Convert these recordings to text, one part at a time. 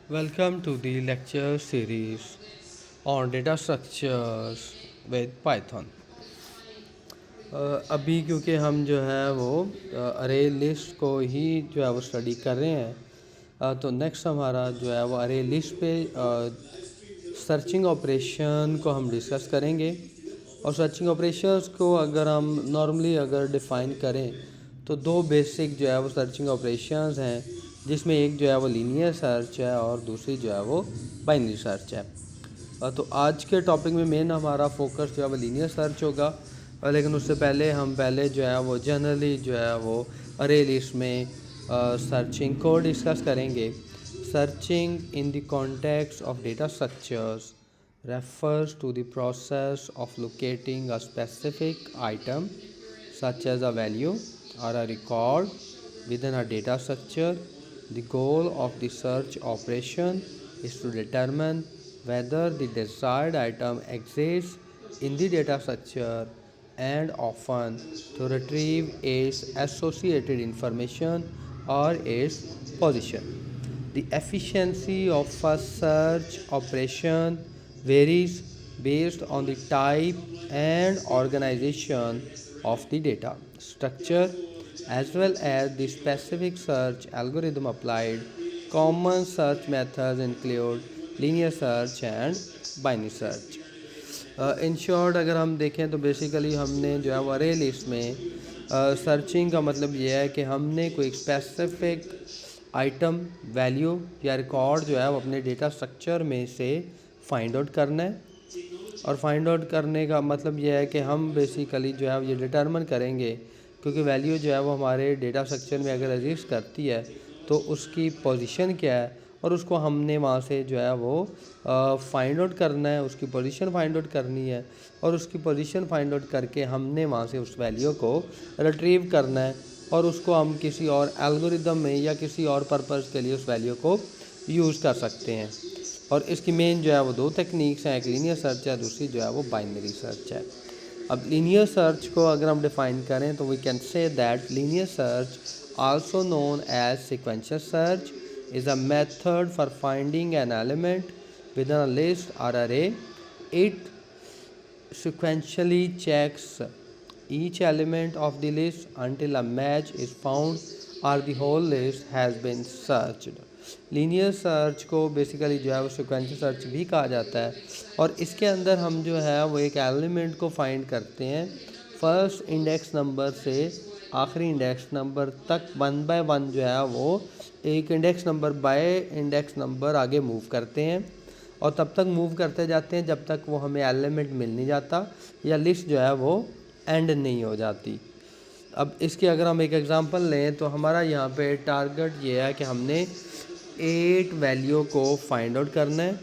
Welcome to the lecture series on data structures with Python. अभी क्योंकि हम जो है वो अरे लिस्ट को ही जो है वो स्टडी कर रहे हैं, तो नेक्स्ट हमारा जो है वो अरे लिस्ट पे सर्चिंग ऑपरेशन को हम डिस्कस करेंगे। और सर्चिंग ऑपरेशंस को अगर हम नॉर्मली अगर डिफ़ाइन करें तो दो बेसिक जो है वो सर्चिंग ऑपरेशंस हैं, जिसमें एक जो है वो लीनियर सर्च है और दूसरी जो है वो बाइनरी सर्च है। तो आज के टॉपिक में मेन हमारा फोकस जो है वो लीनियर सर्च होगा। लेकिन उससे पहले हम जो है वो जनरली जो है वो अरे लिस्ट में सर्चिंग को डिस्कस करेंगे। Searching in the context of data structures refers to the process of locating a specific item such as a value or a record within a data structure. The goal of the search operation is to determine whether the desired item exists in the data structure and often to retrieve its associated information or its position. The efficiency of a search operation varies based on the type and organization of the data structure as well as the specific search algorithm applied. Common search methods include linear search and binary search. In short अगर हम देखें तो basically हमने जो है वो अरे list में सर्चिंग का मतलब ये है कि हमने कोई स्पेसिफिक आइटम, वैल्यू या रिकॉर्ड जो है वो अपने डेटा स्ट्रक्चर में से फाइंड आउट करना है। और फाइंड आउट करने का मतलब ये है कि हम बेसिकली जो है ये डिटरमिन करेंगे, क्योंकि वैल्यू जो है वो हमारे डेटा स्ट्रक्चर में अगर एग्जिस्ट करती है तो उसकी पोजीशन क्या है, और उसको हमने वहाँ से जो है वो फाइंड आउट करना है, उसकी पोजीशन फाइंड आउट करनी है। और उसकी पोजीशन फाइंड आउट करके हमने वहाँ से उस वैल्यू को रिट्रीव करना है, और उसको हम किसी और एल्गोरिदम में या किसी और पर्पज़ के लिए उस वैल्यू को यूज़ कर सकते हैं। और इसकी मेन जो है वो दो टेक्निक्स हैं, एक लीनियर सर्च है, दूसरी जो है वो बाइनरी सर्च है। अब लीनियर सर्च को अगर हम डिफ़ाइन करें तो we can say that linear search, also known as sequential search, is a method for finding an element within a list or array. It sequentially checks each element of the list until a match is found or the whole list has been searched. Linear search को basically जो है वो sequential search भी कहा जाता है, और इसके अंदर हम जो है वो एक एलिमेंट को फाइंड करते हैं फर्स्ट इंडेक्स नंबर से आखिरी इंडेक्स नंबर तक, वन बाय वन जो है वो एक index number by index number आगे मूव करते हैं, और तब तक मूव करते जाते हैं जब तक वो हमें एलिमेंट मिल नहीं जाता या लिस्ट जो है वो एंड नहीं हो जाती। अब इसके अगर हम एक एग्ज़ाम्पल लें तो हमारा यहाँ पे टारगेट ये है कि हमने 8 वैल्यू को फाइंड आउट करना है।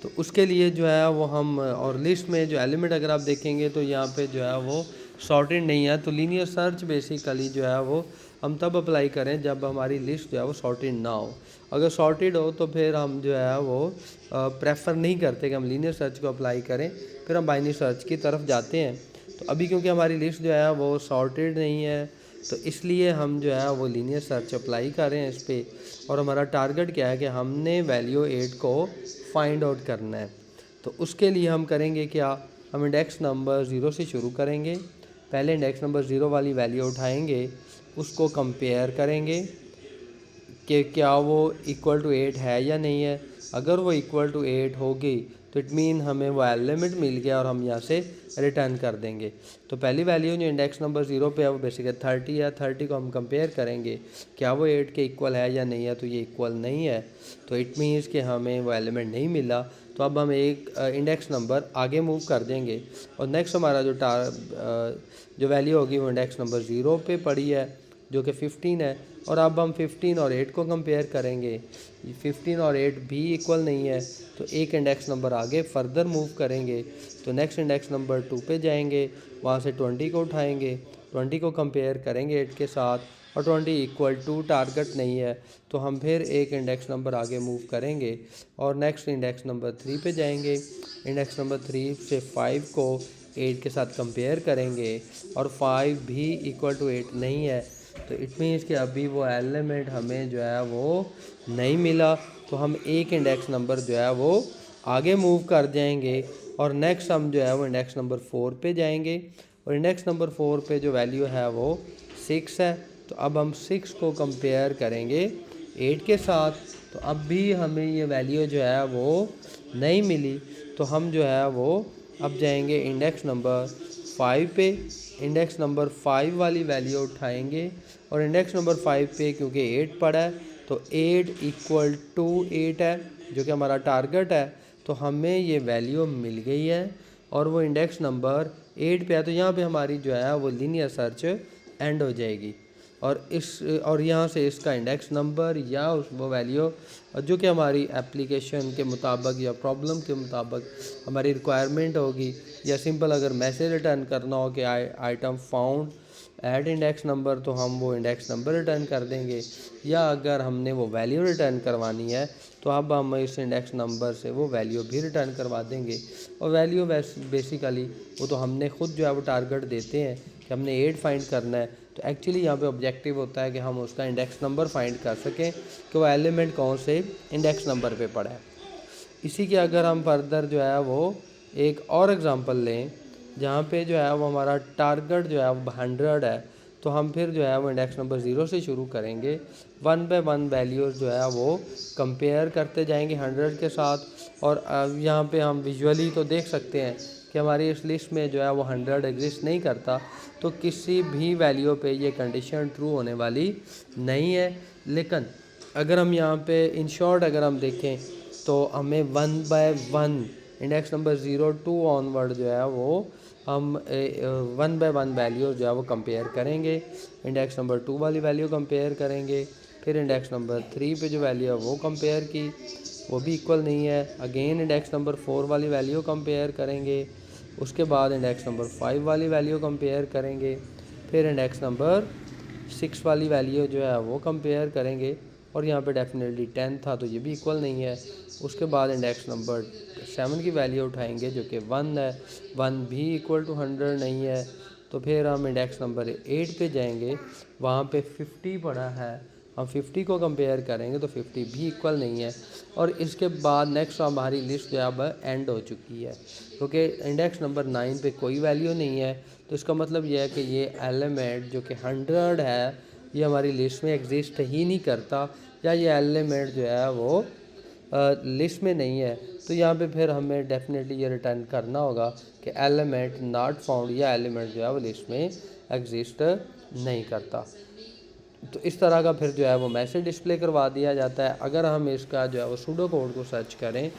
तो उसके लिए जो है वो हम, और लिस्ट में जो एलिमेंट अगर आप देखेंगे तो यहाँ पे जो है वो सॉर्टेड नहीं है। तो लीनियर सर्च बेसिकली जो है वो हम तब अप्लाई करें जब हमारी लिस्ट जो है वो सॉर्टेड ना हो। अगर सॉर्टेड हो तो फिर हम जो है वो प्रेफर नहीं करते कि हम लीनियर सर्च को अप्लाई करें, फिर हम बाइनरी सर्च की तरफ जाते हैं। तो अभी क्योंकि हमारी लिस्ट जो है वो सॉर्टेड नहीं है, तो इसलिए हम जो है वो लीनियर सर्च अप्लाई कर रहे हैं इस पर। और हमारा टारगेट क्या है कि हमने वैल्यू 8 को फाइंड आउट करना है। तो उसके लिए हम करेंगे क्या, हम इंडेक्स नंबर 0 से शुरू करेंगे। पहले इंडेक्स नंबर 0 वाली वैल्यू उठाएंगे, उसको कंपेयर करेंगे कि क्या वो इक्वल टू 8 है या नहीं है। अगर वो इक्वल टू 8 होगी तो इट मीन हमें वो एलिमेंट मिल गया और हम यहाँ से रिटर्न कर देंगे। तो पहली वैल्यू जो इंडेक्स नंबर 0 पे है वो बेसिकली 30 है। 30 को हम कंपेयर करेंगे क्या वो 8 के इक्वल है या नहीं है, तो ये इक्वल नहीं है, तो इट मीन्स कि हमें वो एलिमेंट नहीं मिला। तो अब हम एक इंडेक्स नंबर आगे मूव कर देंगे, और नेक्स्ट हमारा जो वैल्यू होगी वो इंडेक्स नंबर 0 पे पड़ी है जो कि 15 है। और अब हम 15 और 8 को कंपेयर करेंगे, 15 और 8 भी इक्वल नहीं है, तो एक इंडेक्स नंबर आगे फर्दर मूव करेंगे। तो नेक्स्ट इंडेक्स नंबर 2 पे जाएंगे, वहाँ से 20 को उठाएंगे, 20 को कंपेयर करेंगे 8 के साथ, और 20 इक्वल टू टारगेट नहीं है, तो हम फिर एक इंडेक्स नंबर आगे मूव करेंगे और नेक्स्ट इंडेक्स नंबर 3 पे जाएंगे। इंडेक्स नंबर 3 से 5 को 8 के साथ कंपेयर करेंगे, और 5 भी इक्वल टू 8 नहीं है, तो इट मीन्स कि अभी वो एलिमेंट हमें जो है वो नहीं मिला, तो हम एक इंडेक्स नंबर जो है वो आगे मूव कर जाएंगे और नेक्स्ट हम जो है वो इंडेक्स नंबर 4 पे जाएंगे और इंडेक्स नंबर 4 पे जो वैल्यू है वो 6 है। तो अब हम 6 को कंपेयर करेंगे 8 के साथ, तो अब भी हमें ये वैल्यू जो है वो नहीं मिली, तो हम जो है वो अब जाएंगे इंडेक्स नंबर 5 पे, इंडेक्स नंबर 5 वाली वैल्यू उठाएंगे और इंडेक्स नंबर 5 पे क्योंकि 8 पड़ा है तो 8 इक्वल टू 8 है जो कि हमारा टारगेट है, तो हमें ये वैल्यू मिल गई है और वो इंडेक्स नंबर 8 पे है। तो यहाँ पे हमारी जो है वो लीनियर सर्च एंड हो जाएगी और यहाँ से इसका इंडेक्स नंबर या उस वो वैल्यू जो कि हमारी एप्लीकेशन के मुताबिक या प्रॉब्लम के मुताबिक हमारी रिक्वायरमेंट होगी, या सिंपल अगर मैसेज रिटर्न करना हो कि item found add index number, तो हम वो इंडेक्स नंबर रिटर्न कर देंगे, या अगर हमने वो वैल्यू रिटर्न करवानी है तो अब हम इस इंडेक्स नंबर से वो वैल्यू भी रिटर्न करवा देंगे। और वैल्यू बेसिकली वो तो हमने ख़ुद जो है वो टारगेट देते हैं कि हमने 8 फाइंड करना है, तो एक्चुअली यहाँ पे ऑब्जेक्टिव होता है कि हम उसका इंडेक्स नंबर फाइंड कर सकें कि वो एलिमेंट कौन से इंडेक्स नंबर पे पड़ा है। इसी के अगर हम फर्दर जो है वो एक और एग्ज़ाम्पल लें जहाँ पे जो है वो हमारा टारगेट जो है वो 100 है, तो हम फिर जो है वो इंडेक्स नंबर 0 से शुरू करेंगे, 1 बाय 1 वैल्यूज़ जो है वो कंपेयर करते जाएंगे 100 के साथ। और यहाँ पे हम विजुअली तो देख सकते हैं कि हमारी इस लिस्ट में जो है वो 100 एग्जिस्ट नहीं करता, तो किसी भी वैल्यू पे ये कंडीशन ट्रू होने वाली नहीं है। लेकिन अगर हम यहाँ पे इन शॉर्ट अगर हम देखें तो हमें 1 बाय 1 इंडेक्स नंबर 0 2 ऑनवर्ड जो है वो हम 1 बाय 1 वैल्यू जो है वो कंपेयर करेंगे, इंडेक्स नंबर 2 वाली वैल्यू कंपेयर करेंगे, फिर इंडेक्स नंबर 3 पे जो वैल्यू है वो कंपेयर की, वो भी इक्वल नहीं है, अगेन इंडेक्स नंबर 4 वाली वैल्यू कंपेयर करेंगे, उसके बाद इंडेक्स नंबर 5 वाली वैल्यू कंपेयर करेंगे, फिर इंडेक्स नंबर 6 वाली वैल्यू जो है वो कंपेयर करेंगे और यहाँ पे डेफिनेटली 10 था तो ये भी इक्वल नहीं है। उसके बाद इंडेक्स नंबर 7 की वैल्यू उठाएंगे जो कि 1 है, 1 भी इक्वल टू 100 नहीं है, तो फिर हम इंडेक्स नंबर 8 पे जाएंगे, वहाँ पे 50 पड़ा है, हम 50 को कंपेयर करेंगे तो 50 भी इक्वल नहीं है। और इसके बाद नेक्स्ट हमारी लिस्ट जो अब एंड हो चुकी है क्योंकि इंडेक्स नंबर 9 पे कोई वैल्यू नहीं है, तो इसका मतलब यह है कि ये एलिमेंट जो कि 100 है ये हमारी लिस्ट में एग्जिस्ट ही नहीं करता, या ये एलिमेंट जो है वो लिस्ट में नहीं है। तो यहाँ पे फिर हमें डेफिनेटली ये रिटर्न करना होगा कि एलिमेंट नॉट फाउंड, या एलिमेंट जो है वो लिस्ट में एग्जिस्ट नहीं करता। तो इस तरह का फिर जो है वो मैसेज डिस्प्ले करवा दिया जाता है। अगर हम इसका जो है वो सूडो कोड को सर्च करें,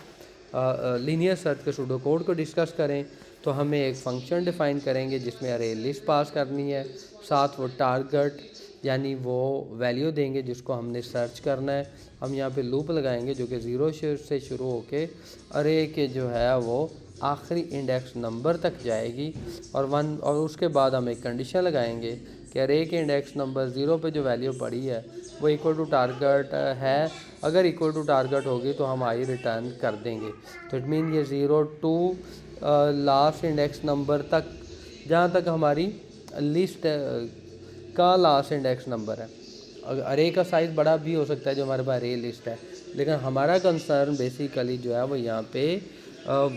लीनियर सर्च के सूडो कोड को डिस्कस करें, तो हमें एक फंक्शन डिफ़ाइन करेंगे जिसमें अरे लिस्ट पास करनी है, साथ वो टारगेट यानी वो वैल्यू देंगे जिसको हमने सर्च करना है। हम यहाँ पे लूप लगाएंगे जो कि 0 से शुरू होके अरे के जो है वो आखिरी इंडेक्स नंबर तक जाएगी और उसके बाद हम एक कंडीशन लगाएंगे कि अरे के इंडेक्स नंबर 0 पे जो वैल्यू पड़ी है वो इक्वल टू टारगेट है, अगर इक्वल टू टारगेट होगी तो हम आई रिटर्न कर देंगे। तो इट मीन ये 0 टू लास्ट इंडेक्स नंबर तक, जहाँ तक हमारी लिस्ट का लास्ट इंडेक्स नंबर है। अरे का साइज़ बड़ा भी हो सकता है जो हमारे पास अरे लिस्ट है, लेकिन हमारा कंसर्न बेसिकली जो है वो यहाँ पे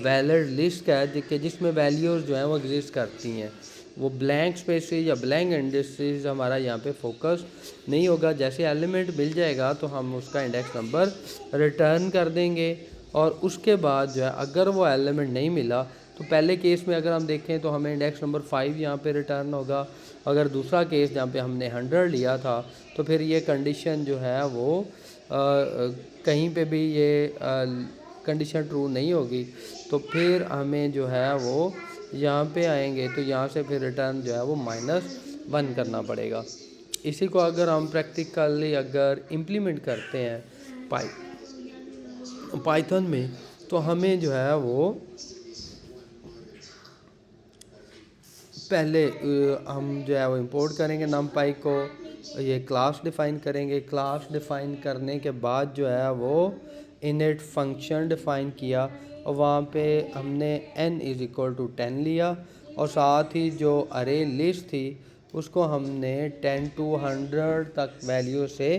वैलिड लिस्ट का है कि जिसमें वैल्यूज़ जो हैं वो एग्जिस्ट करती हैं, वो ब्लैंक स्पेसेस या ब्लैंक इंडेक्सेस हमारा यहाँ पे फोकस नहीं होगा। जैसे एलिमेंट मिल जाएगा तो हम उसका इंडेक्स नंबर रिटर्न कर देंगे और उसके बाद जो है अगर वो एलिमेंट नहीं मिला तो पहले केस में अगर हम देखें तो हमें इंडेक्स नंबर 5 यहाँ पे रिटर्न होगा। अगर दूसरा केस जहाँ पे हमने 100 लिया था तो फिर ये कंडीशन जो है वो कहीं पे भी ये कंडीशन ट्रू नहीं होगी, तो फिर हमें जो है वो यहाँ पे आएंगे तो यहाँ से फिर रिटर्न जो है वो -1 करना पड़ेगा। इसी को अगर हम प्रैक्टिकली अगर इम्प्लीमेंट करते हैं पाइथन में, तो हमें जो है वो पहले हम जो है वो इंपोर्ट करेंगे numpy को, ये क्लास डिफ़ाइन करेंगे, क्लास डिफ़ाइन करने के बाद जो है वो इनिट फंक्शन डिफ़ाइन किया और वहाँ पे हमने n = 10 लिया और साथ ही जो अरे लिस्ट थी उसको हमने 10 to 100 तक वैल्यू से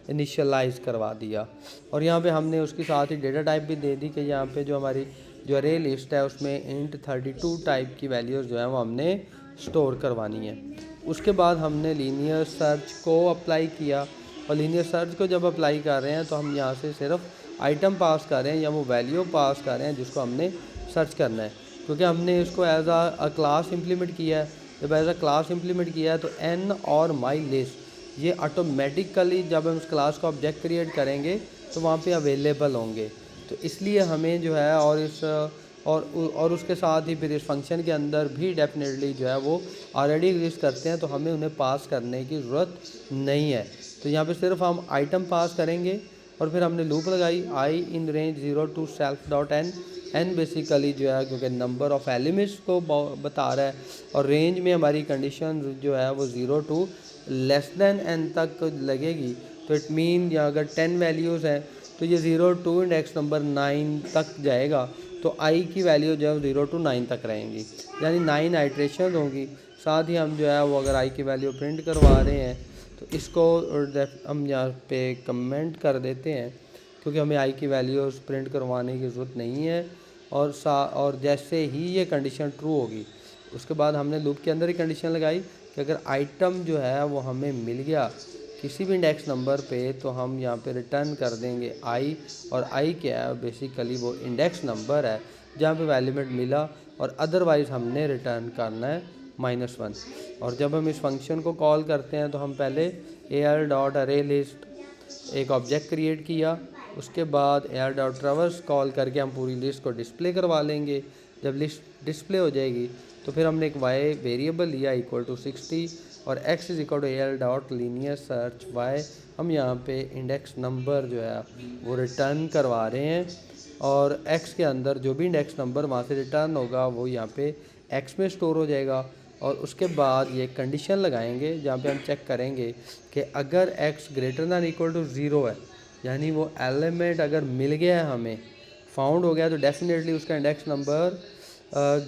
इनिशियलाइज़ करवा दिया। और यहाँ पे हमने उसके साथ ही डेटा टाइप भी दे दी कि यहाँ पे जो हमारी जो अरे लिस्ट है उसमें इंट 32 टाइप की वैल्यूज़ जो है वो हमने स्टोर करवानी है। उसके बाद हमने लीनियर सर्च को अप्लाई किया, और लीनियर सर्च को जब अप्लाई कर रहे हैं तो हम यहाँ से सिर्फ आइटम पास कर रहे हैं या वो वैल्यू पास कर रहे हैं जिसको हमने सर्च करना है, क्योंकि हमने इसको एज अ क्लास इम्प्लीमेंट किया है। जब एज अ क्लास इम्प्लीमेंट किया है तो एन और माई लिस्ट ये ऑटोमेटिकली जब हम उस क्लास का ऑब्जेक्ट क्रिएट करेंगे तो वहाँ पे अवेलेबल होंगे। तो इसलिए हमें जो है और उसके साथ ही फिर इस फंक्शन के अंदर भी डेफिनेटली जो है वो ऑलरेडी एग्जिस्ट करते हैं, तो हमें उन्हें पास करने की ज़रूरत नहीं है। तो यहाँ पे सिर्फ हम आइटम पास करेंगे और फिर हमने लूप लगाई i in range 0 to self dot n. N basically जो है क्योंकि नंबर ऑफ़ एलिमेंट्स को बता रहा है, और रेंज में हमारी कंडीशन जो है वो 0 to लेस दैन एन तक लगेगी। तो इट मीन या अगर 10 वैल्यूज़ हैं तो ये 0 to इंडेक्स नंबर 9 तक जाएगा। तो आई की वैल्यू जो है 0 to 9 तक रहेंगी, यानी 9 आइट्रेशन होंगी। साथ ही हम जो है वो अगर आई की वैल्यू प्रिंट करवा रहे हैं तो इसको हम यहाँ पे कमेंट कर देते हैं, क्योंकि हमें आई की वैल्यूज़ प्रिंट करवाने की ज़रूरत नहीं है। और जैसे ही ये कंडीशन ट्रू होगी उसके बाद हमने लूप के अंदर ही कंडीशन लगाई कि अगर आइटम जो है वो हमें मिल गया किसी भी इंडेक्स नंबर पे तो हम यहाँ पे रिटर्न कर देंगे आई। और आई क्या है, बेसिकली वो इंडेक्स नंबर है जहाँ पे एलिमेंट मिला, और अदरवाइज़ हमने रिटर्न करना है -1। और जब हम इस फंक्शन को कॉल करते हैं तो हम पहले AR डॉट अरे लिस्ट एक ऑब्जेक्ट क्रिएट किया, उसके बाद AR डॉट ट्रैवर्स कॉल करके हम पूरी लिस्ट को डिस्प्ले करवा लेंगे। जब लिस्ट डिस्प्ले हो जाएगी तो फिर हमने एक वाई वेरिएबल लिया इक्वल टू 60 और x is equal to AR dot linear search y. हम यहाँ पे इंडेक्स नंबर जो है वो रिटर्न करवा रहे हैं, और x के अंदर जो भी इंडेक्स नंबर वहाँ से रिटर्न होगा वो यहाँ पे x में स्टोर हो जाएगा। और उसके बाद ये कंडीशन लगाएंगे जहाँ पे हम चेक करेंगे कि अगर x greater than equal to 0 है, यानी वो एलिमेंट अगर मिल गया है हमें फाउंड हो गया, तो डेफिनेटली उसका index number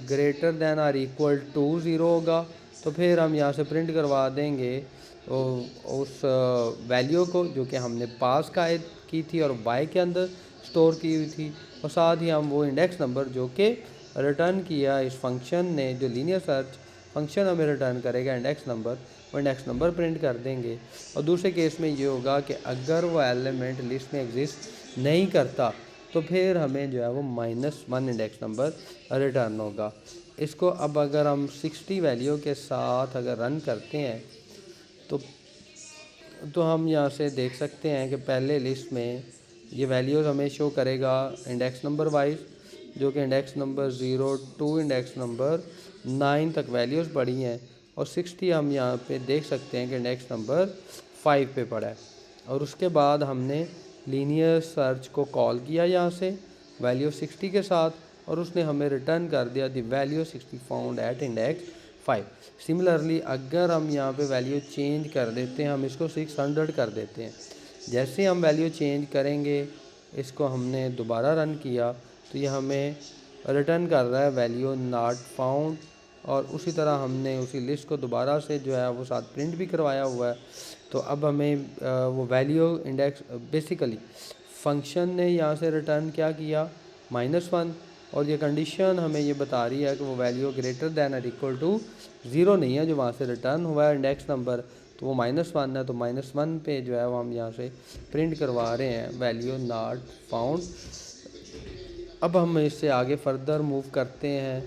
greater than or equal to 0 होगा। तो फिर हम यहाँ से प्रिंट करवा देंगे उस वैल्यू को जो कि हमने पास की थी और y के अंदर स्टोर की हुई थी, और साथ ही हम वो इंडेक्स नंबर जो कि रिटर्न किया इस फंक्शन ने, जो लीनियर सर्च फंक्शन हमें रिटर्न करेगा इंडेक्स नंबर, वो इंडेक्स नंबर प्रिंट कर देंगे। और दूसरे केस में ये होगा कि अगर वो एलिमेंट लिस्ट में एग्जिस्ट नहीं करता तो फिर हमें जो है वो -1 इंडेक्स नंबर रिटर्न होगा। इसको अब अगर हम 60 वैल्यू के साथ अगर रन करते हैं तो हम यहाँ से देख सकते हैं कि पहले लिस्ट में ये वैल्यूज़ हमें शो करेगा इंडेक्स नंबर वाइज, जो कि index number 0 to index number 9 तक वैल्यूज़ पड़ी हैं, और 60 हम यहाँ पे देख सकते हैं कि इंडेक्स नंबर 5 पे पड़ा है। और उसके बाद हमने लीनियर सर्च को कॉल किया यहाँ से वैल्यू 60 के साथ, और उसने हमें रिटर्न कर दिया the value 60 found at index 5। Similarly अगर हम यहाँ पे वैल्यू चेंज कर देते हैं, हम इसको 600 कर देते हैं, जैसे हम वैल्यू चेंज करेंगे इसको हमने दोबारा रन किया तो ये हमें रिटर्न कर रहा है वैल्यू नॉट फाउंड। और उसी तरह हमने उसी लिस्ट को दोबारा से जो है वो साथ प्रिंट भी करवाया हुआ है। तो अब हमें वो वैल्यू इंडेक्स बेसिकली फंक्शन ने यहाँ से रिटर्न क्या किया -1, और ये कंडीशन हमें ये बता रही है कि वो वैल्यू ग्रेटर दैन और इक्वल टू 0 नहीं है जो वहाँ से रिटर्न हुआ है इंडेक्स नंबर, तो वो -1 है। तो -1 पे जो है वो हम यहाँ से प्रिंट करवा रहे हैं वैल्यू नॉट फाउंड। अब हम इससे आगे फर्दर मूव करते हैं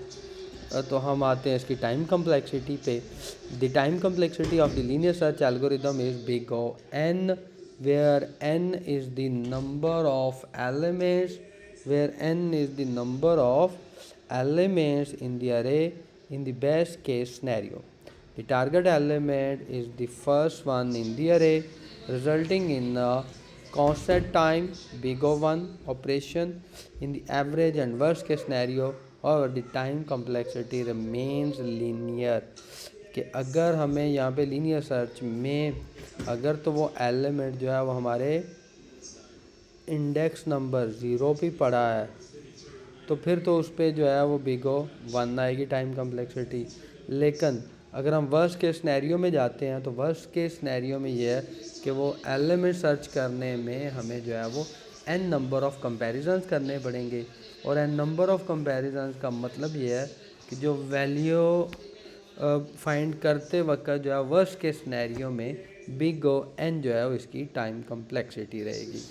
तो हम आते हैं इसकी टाइम कम्प्लेक्सिटी पे। The time complexity of the linear search algorithm is big O n, where n is the number of elements in the array in the best case scenario. The target element is the first one in the array, resulting in a constant time big O1 operation in the average and worst case scenario. However, the time complexity remains linear. कि अगर हमें यहाँ पे linear search में अगर तो वो element जो है वो हमारे इंडेक्स नंबर 0 पे पड़ा है तो फिर तो उस पर जो है वो बिग O1 आएगी टाइम कम्प्लेक्सिटी। लेकिन अगर हम वर्स्ट केस सिनेरियो में जाते हैं तो वर्स्ट केस सिनेरियो में ये है कि वो एलिमेंट सर्च करने में हमें जो है वो n नंबर ऑफ़ कंपैरिजंस करने पड़ेंगे। और n नंबर ऑफ़ कंपैरिजंस का मतलब ये है कि जो वैल्यू फाइंड करते वक्त जो है वर्स्ट केस सिनेरियो में बिग O n जो है वो इसकी टाइम कम्प्लेक्सिटी रहेगी।